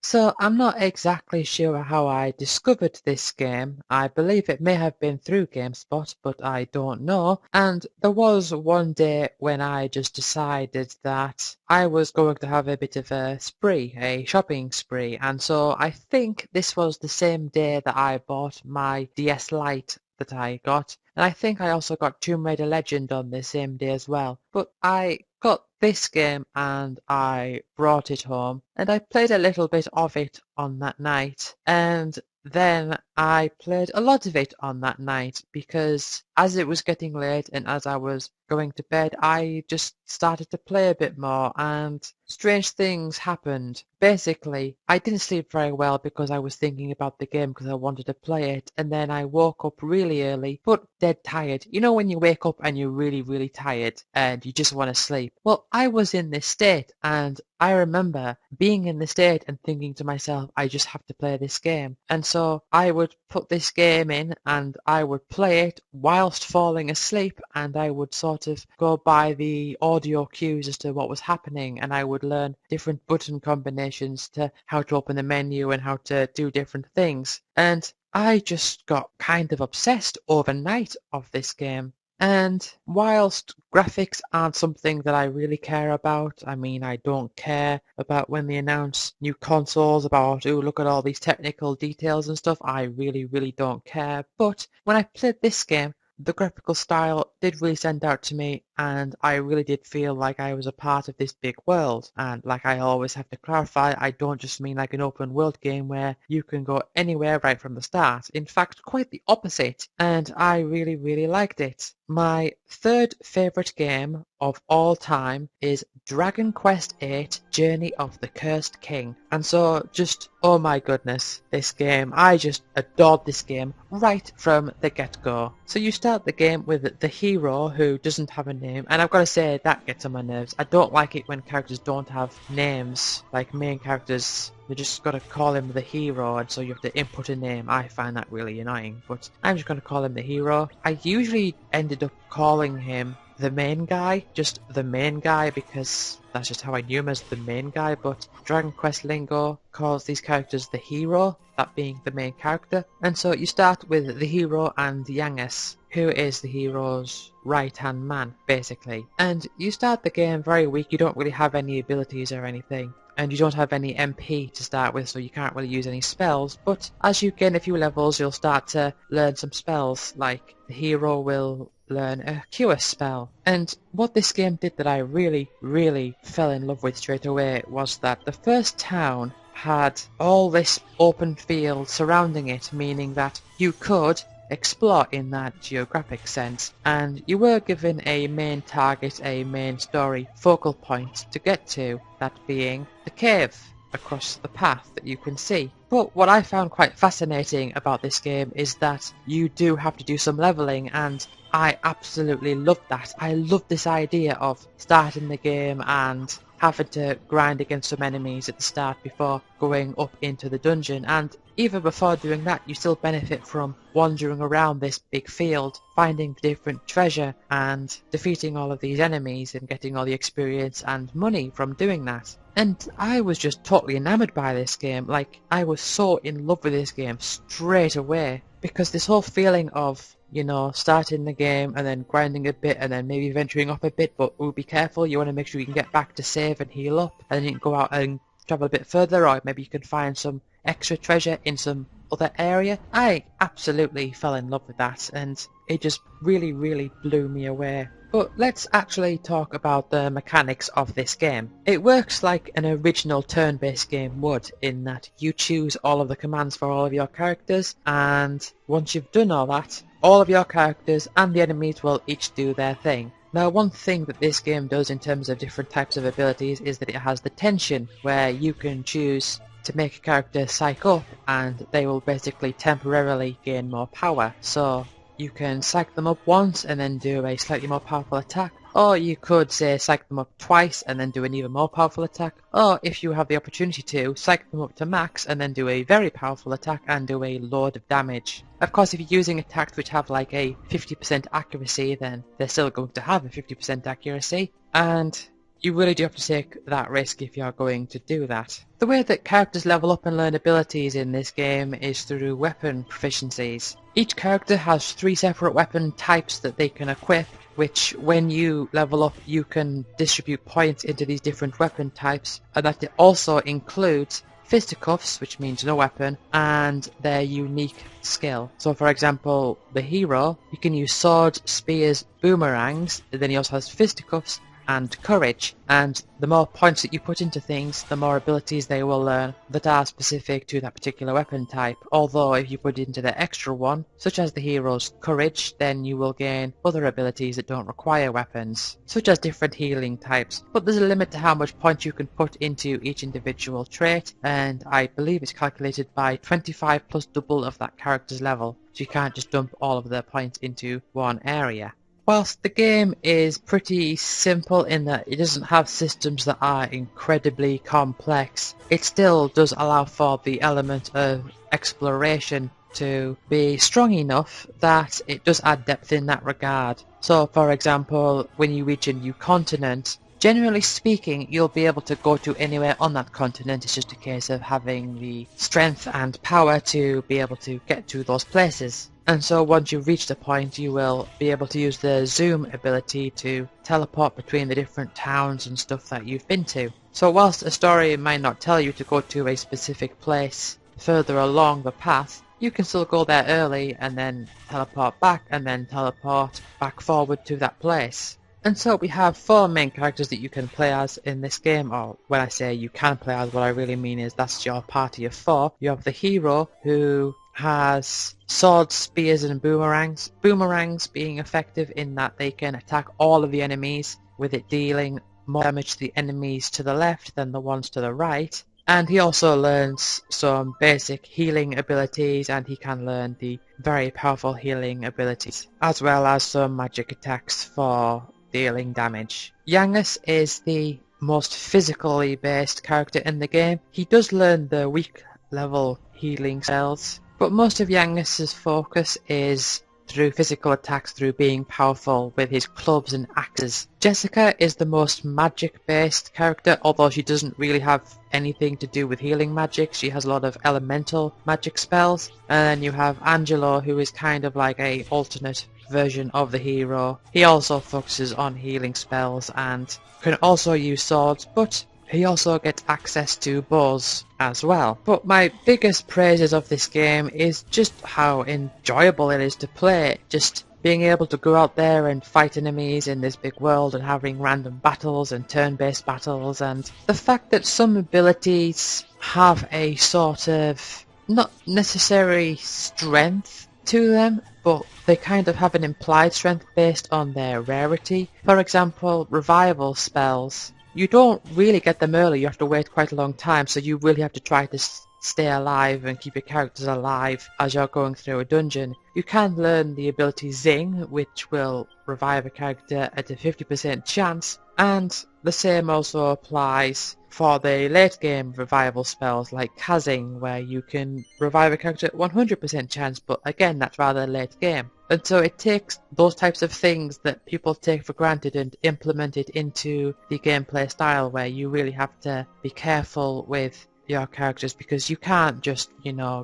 So I'm not exactly sure how I discovered this game. I believe it may have been through GameSpot, but I don't know. And there was one day when I just decided that I was going to have a bit of a spree, a shopping spree. And so I think this was the same day that I bought my DS Lite that I got. And I think I also got Tomb Raider Legend on the same day as well. But I got this game and I brought it home and I played a little bit of it on that night. And then I played a lot of it on that night because as it was getting late and as I was going to bed, I just started to play a bit more and strange things happened. Basically, I didn't sleep very well because I was thinking about the game because I wanted to play it, and then I woke up really early, but dead tired. You know when you wake up and you're really, really tired and you just want to sleep? Well, I was in this state, and I remember being in the state and thinking to myself, I just have to play this game. And so I would put this game in and I would play it whilst falling asleep, and I would sort of go by the audio cues as to what was happening, and I would learn different button combinations to how to open the menu and how to do different things. And I just got kind of obsessed overnight of this game. And whilst graphics aren't something that I really care about, I mean, I don't care about when they announce new consoles about, oh, look at all these technical details and stuff. I really, really don't care. But when I played this game, the graphical style did really stand out to me, and I really did feel like I was a part of this big world. And like I always have to clarify, I don't just mean like an open world game where you can go anywhere right from the start. In fact, quite the opposite, and I really, really liked it. My third favourite game of all time is Dragon Quest VIII Journey of the Cursed King. And so just, oh my goodness, this game, I just adored this game right from the get-go. So you start the game with the hero who doesn't have a name, and I've got to say that gets on my nerves. I don't like it when characters don't have names, like main characters. They just gotta call him the hero, and so you have to input a name. I find that really annoying, but I'm just gonna call him the hero. I usually ended up calling him the main guy, just the main guy, because that's just how I knew him, as the main guy, but Dragon Quest lingo calls these characters the hero, that being the main character. And so you start with the hero and Yangus, who is the hero's right-hand man, basically. And you start the game very weak, you don't really have any abilities or anything. And you don't have any MP to start with, so you can't really use any spells. But as you gain a few levels, you'll start to learn some spells, like the hero will learn a cure spell. And what this game did that I really, really fell in love with straight away was that the first town had all this open field surrounding it, meaning that you could explore in that geographic sense, and you were given a main target, a main story focal point to get to, that being the cave across the path that you can see. But what I found quite fascinating about this game is that you do have to do some leveling, and I absolutely loved that. I loved this idea of starting the game and having to grind against some enemies at the start before going up into the dungeon, and even before doing that you still benefit from wandering around this big field, finding different treasure and defeating all of these enemies and getting all the experience and money from doing that. And I was just totally enamored by this game. Like, I was so in love with this game straight away, because this whole feeling of, you know, starting the game and then grinding a bit and then maybe venturing off a bit, but be careful, you want to make sure you can get back to save and heal up, and then you can go out and travel a bit further, or maybe you can find some extra treasure in some other area. I absolutely fell in love with that, and it just really, really blew me away. But let's actually talk about the mechanics of this game. It works like an original turn-based game would, in that you choose all of the commands for all of your characters, and once you've done all that, all of your characters and the enemies will each do their thing. Now, one thing that this game does in terms of different types of abilities is that it has the tension, where you can choose to make a character psych up and they will basically temporarily gain more power. So you can psych them up once and then do a slightly more powerful attack, or you could say psych them up twice and then do an even more powerful attack, or if you have the opportunity to, psych them up to max and then do a very powerful attack and do a load of damage. Of course, if you're using attacks which have like a 50% accuracy, then they're still going to have a 50% accuracy, and you really do have to take that risk if you're going to do that. The way that characters level up and learn abilities in this game is through weapon proficiencies. Each character has 3 separate weapon types that they can equip, which when you level up you can distribute points into these different weapon types, and that it also includes fisticuffs, which means no weapon, and their unique skill. So for example, the hero, you can use swords, spears, boomerangs, and then he also has fisticuffs and courage, and the more points that you put into things, the more abilities they will learn that are specific to that particular weapon type. Although if you put into the extra one, such as the hero's courage, then you will gain other abilities that don't require weapons, such as different healing types. But there's a limit to how much points you can put into each individual trait, and I believe it's calculated by 25 plus double of that character's level, so you can't just dump all of their points into one area. Whilst the game is pretty simple in that it doesn't have systems that are incredibly complex, it still does allow for the element of exploration to be strong enough that it does add depth in that regard. So for example, when you reach a new continent, generally speaking, you'll be able to go to anywhere on that continent. It's just a case of having the strength and power to be able to get to those places. And so once you've reached a point, you will be able to use the zoom ability to teleport between the different towns and stuff that you've been to. So whilst a story might not tell you to go to a specific place further along the path, you can still go there early and then teleport back and then teleport back forward to that place. And so we have 4 main characters that you can play as in this game, or when I say you can play as, what I really mean is that's your party of 4. You have the hero, who has swords, spears and boomerangs. Boomerangs being effective in that they can attack all of the enemies, with it dealing more damage to the enemies to the left than the ones to the right. And he also learns some basic healing abilities, and he can learn the very powerful healing abilities, as well as some magic attacks for dealing damage. Yangus is the most physically based character in the game. He does learn the weak level healing spells, but most of Yangus's focus is through physical attacks, through being powerful with his clubs and axes. Jessica is the most magic based character, although she doesn't really have anything to do with healing magic. She has a lot of elemental magic spells. And then you have Angelo, who is kind of like a alternate version of the hero. He also focuses on healing spells and can also use swords, but he also gets access to bows as well. But my biggest praises of this game is just how enjoyable it is to play. Just being able to go out there and fight enemies in this big world and having random battles and turn-based battles, and the fact that some abilities have a sort of not necessary strength to them, but they kind of have an implied strength based on their rarity. For example, revival spells. You don't really get them early, you have to wait quite a long time, so you really have to try to stay alive and keep your characters alive as you're going through a dungeon. You can learn the ability Zing, which will revive a character at a 50% chance, and the same also applies for the late game revival spells like Kazing, where you can revive a character at 100% chance, but again that's rather late game. And so it takes those types of things that people take for granted and implement it into the gameplay style, where you really have to be careful with your characters, because you can't just,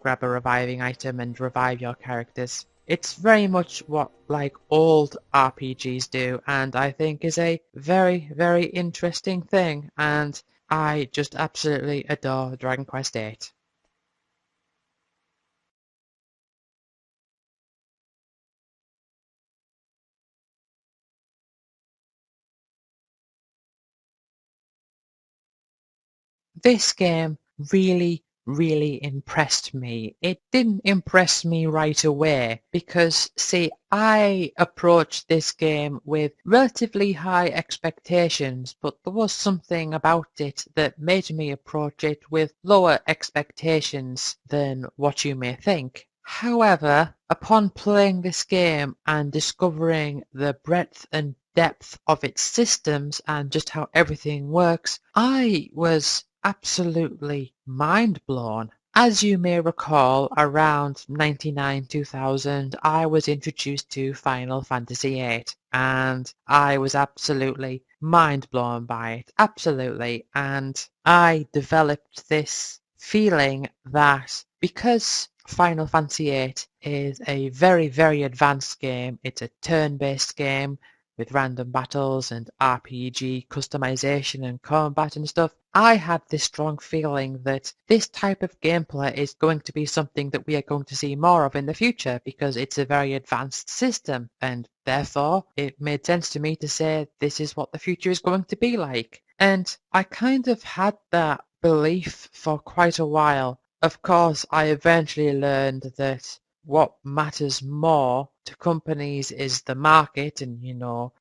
grab a reviving item and revive your characters. It's very much what like old RPGs do, and I think is a very, very interesting thing, and I just absolutely adore Dragon Quest VIII. This game really, really impressed me. It didn't impress me right away because, see, I approached this game with relatively high expectations, but there was something about it that made me approach it with lower expectations than what you may think. However, upon playing this game and discovering the breadth and depth of its systems and just how everything works, I was absolutely mind blown. As you may recall, around 99-2000, I was introduced to Final Fantasy VIII, and I was absolutely mind blown by it. Absolutely. And I developed this feeling that because Final Fantasy VIII is a very, very advanced game, it's a turn-based game with random battles and RPG customization and combat and stuff, I had this strong feeling that this type of gameplay is going to be something that we are going to see more of in the future because it's a very advanced system, and therefore it made sense to me to say this is what the future is going to be like. And I kind of had that belief for quite a while. Of course, I eventually learned that what matters more to companies is the market, and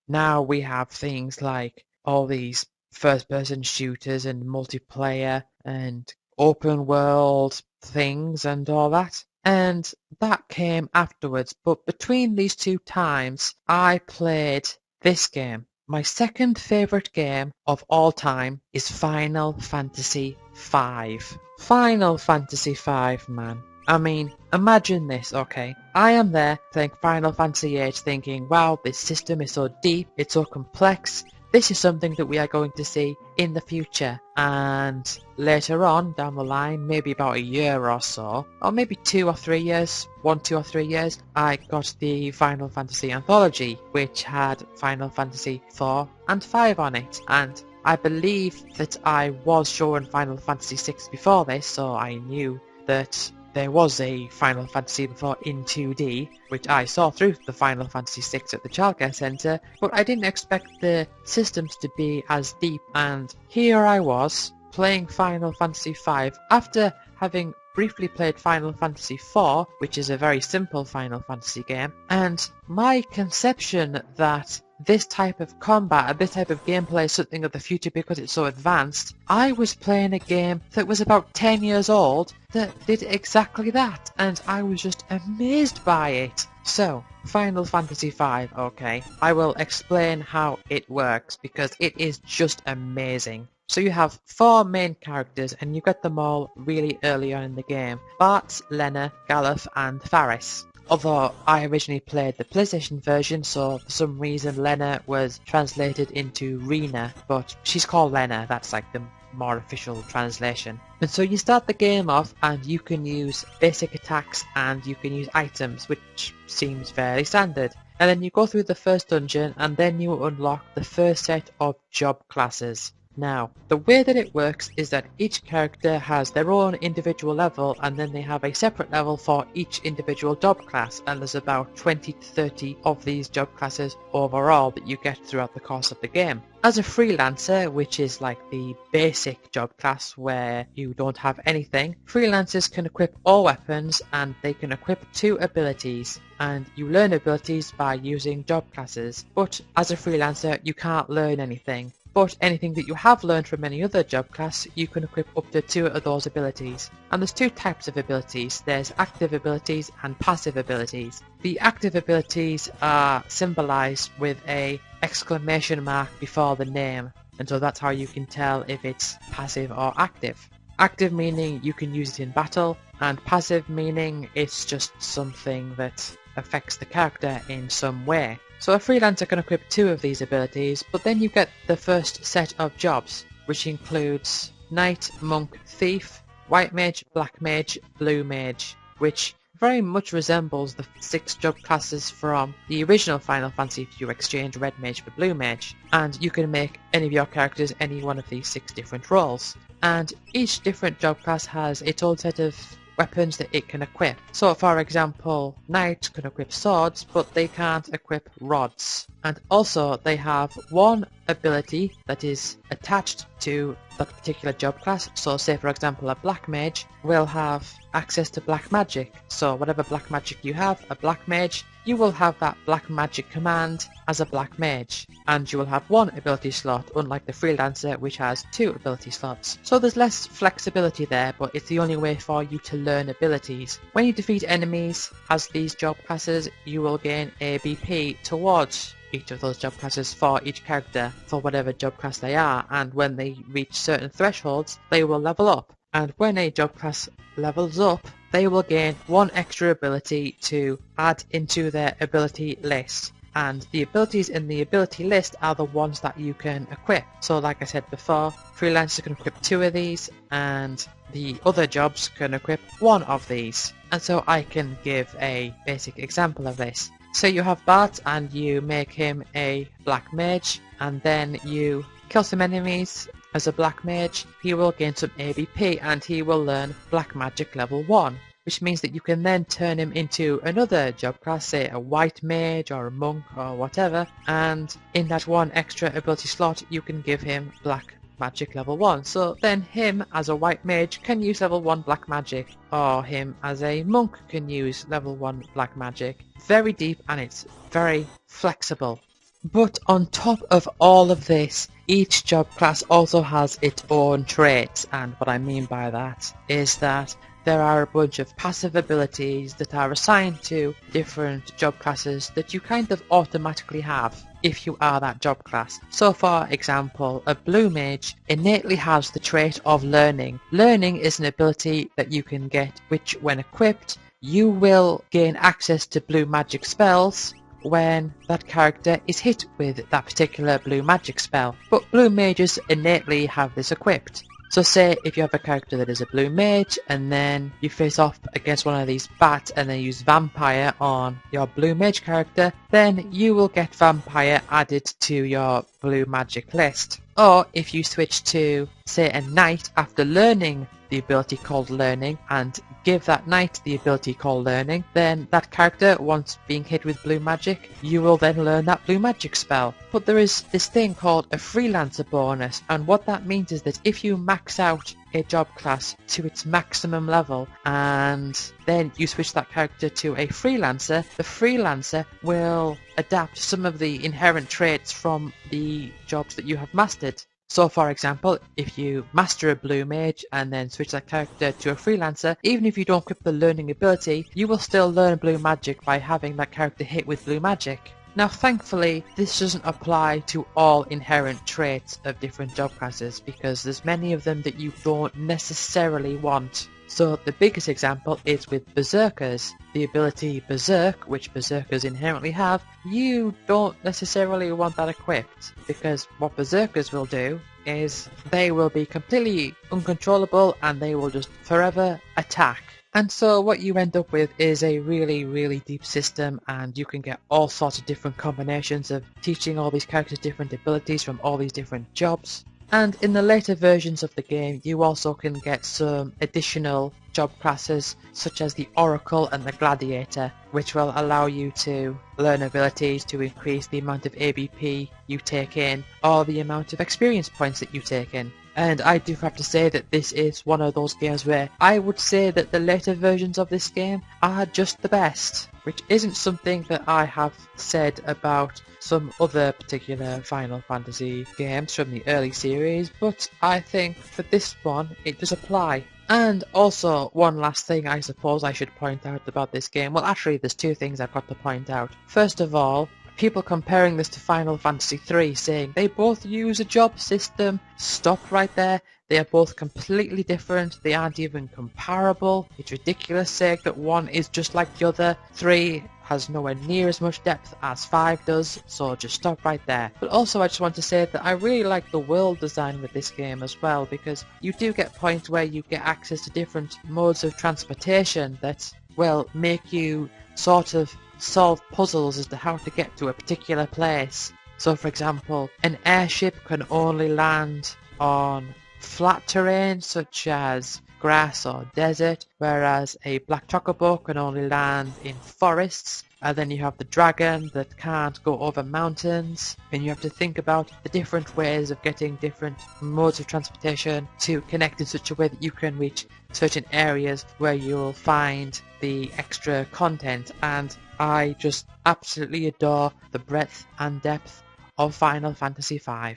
now we have things like all these first person shooters and multiplayer and open world things and all that. And that came afterwards, but between these two times I played this game. My second favourite game of all time is Final Fantasy V. Final Fantasy V, man. I mean, imagine this, okay? I am there playing Final Fantasy VIII thinking, wow, this system is so deep, it's so complex, this is something that we are going to see in the future. And later on, down the line, maybe about a year or so, or maybe 2 or 3 years, 1, 2 or 3 years, I got the Final Fantasy Anthology, which had Final Fantasy 4 and 5 on it. And I believe that I was shown Final Fantasy 6 before this, so I knew that there was a Final Fantasy before in 2D, which I saw through the Final Fantasy 6 at the childcare centre, but I didn't expect the systems to be as deep, and here I was, playing Final Fantasy V after having briefly played Final Fantasy IV, which is a very simple Final Fantasy game, and my conception that this type of combat and this type of gameplay is something of the future because it's so advanced, I was playing a game that was about 10 years old that did exactly that, and I was just amazed by it. So, Final Fantasy V, okay, I will explain how it works because it is just amazing. So you have 4 main characters and you get them all really early on in the game. Bart, Lena, Galuf and Faris. Although I originally played the PlayStation version, so for some reason Lena was translated into Rena, but she's called Lena, that's like the more official translation. And so you start the game off and you can use basic attacks and you can use items, which seems fairly standard. And then you go through the first dungeon and then you unlock the first set of job classes. Now, the way that it works is that each character has their own individual level and then they have a separate level for each individual job class, and there's about 20 to 30 of these job classes overall that you get throughout the course of the game. As a freelancer, which is like the basic job class where you don't have anything, freelancers can equip all weapons and they can equip 2 abilities, and you learn abilities by using job classes, but as a freelancer you can't learn anything. But anything that you have learned from any other job class, you can equip up to 2 of those abilities. And there's 2 types of abilities. There's active abilities and passive abilities. The active abilities are symbolised with a exclamation mark before the name, and so that's how you can tell if it's passive or active. Active meaning you can use it in battle, and passive meaning it's just something that affects the character in some way. So a freelancer can equip 2 of these abilities, but then you get the first set of jobs, which includes Knight, Monk, Thief, White Mage, Black Mage, Blue Mage, which very much resembles the 6 job classes from the original Final Fantasy if you exchange Red Mage for Blue Mage, and you can make any of your characters any one of these 6 different roles. And each different job class has its own set of weapons that it can equip. So for example, knights can equip swords, but they can't equip rods. And also they have one ability that is attached to that particular job class. So say for example a black mage will have access to black magic. So whatever black magic you have, a black mage, you will have that black magic command as a black mage, and you will have 1 ability slot, unlike the freelancer which has 2 ability slots. So there's less flexibility there, but it's the only way for you to learn abilities. When you defeat enemies as these job classes, you will gain ABP towards each of those job classes for each character for whatever job class they are, and when they reach certain thresholds they will level up. and when a job class levels up, they will gain one extra ability to add into their ability list. And the abilities in the ability list are the ones that you can equip. So like I said before, freelancers can equip 2 of these, and the other jobs can equip 1 of these. And so I can give a basic example of this. So you have Bart and you make him a black mage, and then you kill some enemies as a black mage. He will gain some ABP and he will learn black magic level 1. Which means that you can then turn him into another job class, say a white mage or a monk or whatever, and in that 1 extra ability slot you can give him black magic level 1. So then him as a white mage can use level 1 black magic, or him as a monk can use level 1 black magic. Very deep and it's very flexible. But on top of all of this, each job class also has its own traits, and what I mean by that is that there are a bunch of passive abilities that are assigned to different job classes that you kind of automatically have if you are that job class. So for example, a blue mage innately has the trait of learning. Learning is an ability that you can get which, when equipped, you will gain access to blue magic spells when that character is hit with that particular blue magic spell. But blue mages innately have this equipped. So say if you have a character that is a blue mage and then you face off against one of these bats and then use vampire on your blue mage character, then you will get vampire added to your blue magic list. Or if you switch to, say, a knight after learning the ability called learning and give that knight the ability called learning, then that character, once being hit with blue magic, you will then learn that blue magic spell. But there is this thing called a freelancer bonus, and what that means is that if you max out a job class to its maximum level and then you switch that character to a freelancer, the freelancer will adapt some of the inherent traits from the jobs that you have mastered. So for example, if you master a blue mage and then switch that character to a freelancer, even if you don't equip the learning ability, you will still learn blue magic by having that character hit with blue magic. Now thankfully, this doesn't apply to all inherent traits of different job classes because there's many of them that you don't necessarily want. So the biggest example is with berserkers. The ability berserk, which berserkers inherently have, you don't necessarily want that equipped, because what berserkers will do is they will be completely uncontrollable and they will just forever attack. And so what you end up with is a really deep system, and you can get all sorts of different combinations of teaching all these characters different abilities from all these different jobs. And in the later versions of the game, you also can get some additional job classes such as the Oracle and the Gladiator, which will allow you to learn abilities to increase the amount of ABP you take in or the amount of experience points that you take in. And I do have to say that this is one of those games where I would say that the later versions of this game are just the best, which isn't something that I have said about some other particular Final Fantasy games from the early series, but I think for this one it does apply. And also, one last thing I suppose I should point out about this game. Well, actually there's 2 things I've got to point out. First of all, people comparing this to Final Fantasy III, saying they both use a job system. Stop right there. They are both completely different. They aren't even comparable. It's ridiculous saying that one is just like the other. 3 has nowhere near as much depth as 5 does, so just stop right there. But also I just want to say that I really like the world design with this game as well, because you do get points where you get access to different modes of transportation that, well, make you sort of solve puzzles as to how to get to a particular place. So for example, an airship can only land on flat terrain such as grass or desert, whereas a black chocobo can only land in forests. And then you have the dragon that can't go over mountains, and you have to think about the different ways of getting different modes of transportation to connect in such a way that you can reach certain areas where you'll find the extra content. And I just absolutely adore the breadth and depth of Final Fantasy V.